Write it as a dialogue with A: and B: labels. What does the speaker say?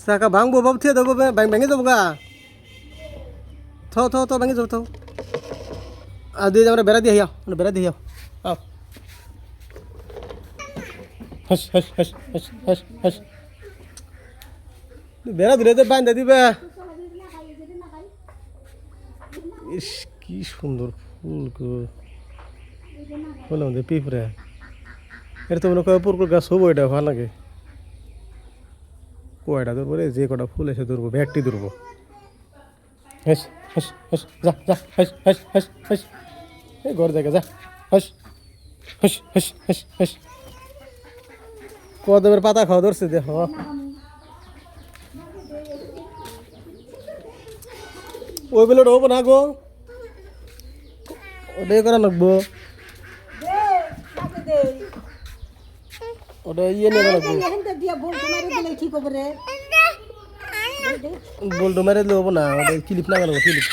A: চাকা ভাঙবো বাবু থিয়ে দেবো ভেঙে যাবো গা থ ভেঙে যাবো থ আর দিয়ে আমরা বেড়া দিয়ে যাও বেড়া দিয়ে যাও আও হাস হাস হাস হাস হাস হাস বেড়া দিলে তো বান্ধা দিবে ইস কি সুন্দর ফুল গো বললাম যে পিঁপড়ে এটা তো মনে হয় পুরকুর গাছ হবো এটা ভালো লাগে কয়টা ধরবো রে যে কটা ফুল এসে ধরবো ব্যাগটি ধরবো হাস হাস হাস যা যা হাস হাস হাস হাস এই ঘর জায়গা যা হাস হাস হাস হাস হাস কদমের পাতা খাওয়া ধরছে দেখো ওই বেলাটা হবো না গো ওটাই করা লাগবো ওটা ইয়ে নিয়ে লাগবো বল্টু মেরে দিলে হবো না ওটা ক্লিপ লাগানো ক্লিপ